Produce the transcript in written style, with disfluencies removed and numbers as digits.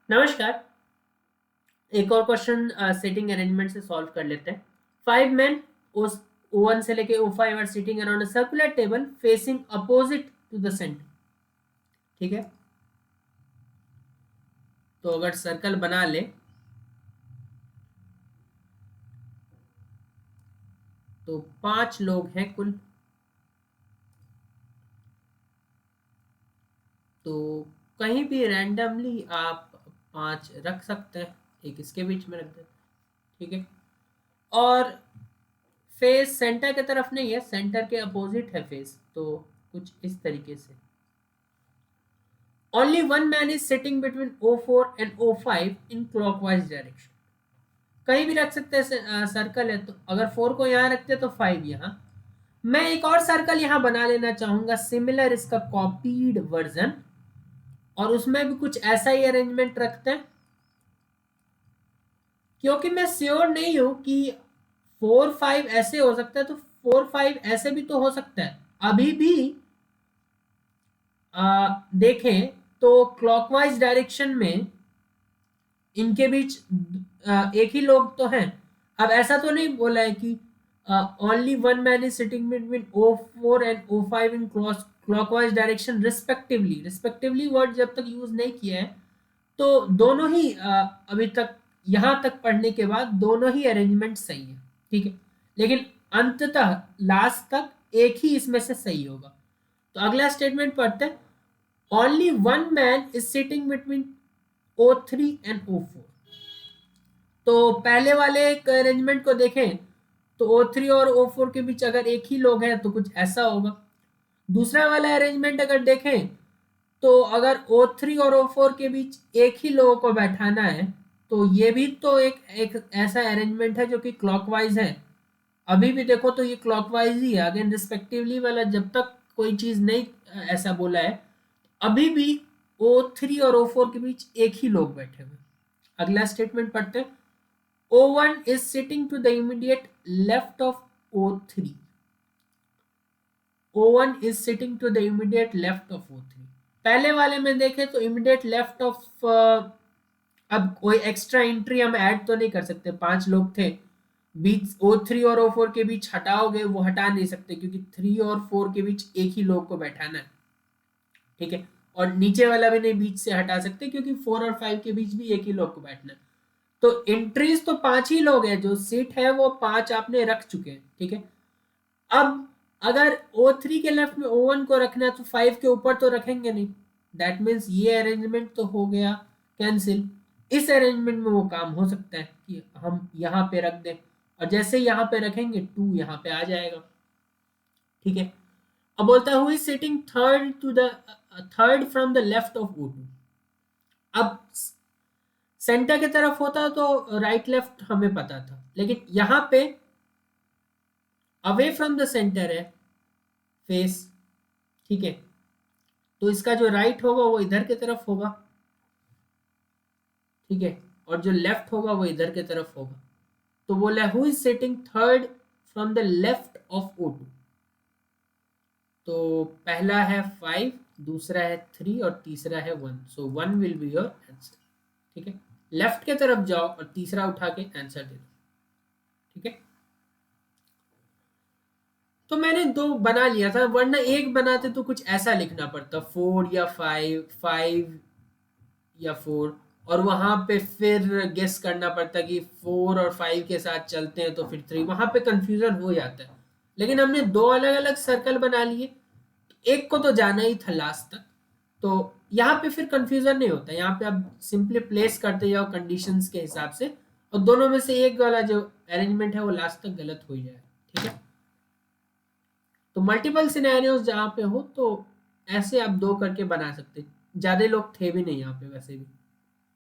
नमस्कार। एक और क्वेश्चन सिटिंग अरेंजमेंट से सॉल्व कर लेते हैं। 5 men उस O1 से लेके O5 are sitting around a circular table facing opposite to the centre. ठीक है, तो अगर सर्कल बना ले तो 5 लोग हैं कुल। तो कहीं भी रैंडमली आप 5 रख सकते हैं, एक इसके बीच में रख देते हैं। ठीक है, और फेस सेंटर की तरफ नहीं है, सेंटर के अपोजिट है फेस, तो कुछ इस तरीके से। Only one man is sitting between O4 and O5 in clockwise direction. कहीं भी रख सकते हैं, सर्कल है तो अगर 4 को यहाँ रखते तो 5 यहाँ। मैं एक और सर्कल यहाँ बना लेना चाहूंगा, सिमिलर इसका कॉपीड वर्जन, और उसमें भी कुछ ऐसा ही अरेंजमेंट रखते हैं, क्योंकि मैं श्योर नहीं हूं कि 4 5 ऐसे हो सकता है, तो 4 5 ऐसे भी तो हो सकता है। अभी भी देखें तो क्लॉकवाइज डायरेक्शन में इनके बीच एक ही लोग तो हैं। अब ऐसा तो नहीं बोला है कि only one man is sitting between O4 and O5 in clockwise direction respectively. Respectively word जब तक यूज नहीं किया है तो दोनों ही अभी तक यहां तक पढ़ने के बाद दोनों ही अरेंजमेंट सही है। ठीक है, लेकिन अंततः लास्ट तक एक ही इसमें से सही होगा। तो अगला स्टेटमेंट पढ़ते हैं। Only one man is sitting between O3 and O4। तो पहले वाले अरेंजमेंट को देखें तो O3 और O4 के बीच अगर एक ही लोग हैं तो कुछ ऐसा होगा। दूसरा वाला अरेंजमेंट अगर देखें तो अगर O3 और O4 के बीच एक ही लोगों को बैठाना है तो ये भी तो एक ऐसा अरेंजमेंट है जो कि क्लॉकवाइज है। अभी भी देखो तो ये क्लॉकवाइज ही है। अगेन रिस्पेक्टिवली वाला जब तक कोई चीज नहीं ऐसा बोला है, अभी भी O3 और O4 के बीच एक ही लोग बैठे हुए। अगला स्टेटमेंट पढ़ते हैं। O1 is sitting to the immediate left of O3. O1 is sitting to the immediate left of O3. पहले वाले में देखें तो immediate left of अब कोई एक्स्ट्रा एंट्री हम ऐड तो नहीं कर सकते। 5 लोग थे, बीच O3 और O4 के बीच हटाओगे वो हटा नहीं सकते, क्योंकि 3 और 4 के बीच एक ही लोग को बैठाना है। ठीक है, और नीचे वाला भी नहीं बीच से हटा सकते, क्योंकि 4 और 5 के बीच भी एक ही लोग को बैठना है। तो एंट्रीज तो 5 ही लोग हैं, जो सीट है वो 5 आपने रख चुके हैं। ठीक है, अब अगर O3 के लेफ्ट में O1 को रखना है तो 5 के ऊपर तो रखेंगे नहीं। दैट मीन्स ये अरेंजमेंट तो हो गया कैंसिल। इस अरेंजमेंट में वो काम हो सकता है कि हम यहाँ पे रख दें, और जैसे यहाँ पे रखेंगे 2 यहाँ पे आ जाएगा। ठीक है, अब बोलता है who is sitting third from the left of O2। अब सेंटर की तरफ होता तो राइट लेफ्ट हमें पता था, लेकिन यहां पे अवे फ्रॉम द सेंटर है फेस। ठीक है, तो इसका जो राइट होगा वो इधर की तरफ होगा। ठीक है, और जो लेफ्ट होगा वो इधर की तरफ होगा। तो बोला who is sitting third from the left of O2। तो पहला है 5, दूसरा है 3 और तीसरा है 1। सो 1 विल बी योर आंसर। ठीक है, लेफ्ट की तरफ जाओ और तीसरा उठा के आंसर दे दो। ठीक है, तो मैंने 2 बना लिया था, वरना एक बनाते तो कुछ ऐसा लिखना पड़ता, 4 या 5, 5 या 4, और वहां पे फिर गेस करना पड़ता कि 4 और 5 के साथ चलते हैं तो फिर 3। वहां पे कंफ्यूजन हो जाता है। लेकिन हमने 2 अलग अलग सर्कल बना लिए, एक को तो जाना ही था लास्ट तक, तो यहाँ पे फिर कंफ्यूजन नहीं होता। यहाँ पे आप सिंपली प्लेस करते जाओ कंडीशंस के हिसाब से, और दोनों में से एक वाला जो अरेंजमेंट है वो लास्ट तक गलत हो जाए। ठीक है, तो मल्टीपल सिनेरियोज जहाँ पे हो तो ऐसे आप 2 करके बना सकते। ज्यादा लोग थे भी नहीं यहाँ पे वैसे भी।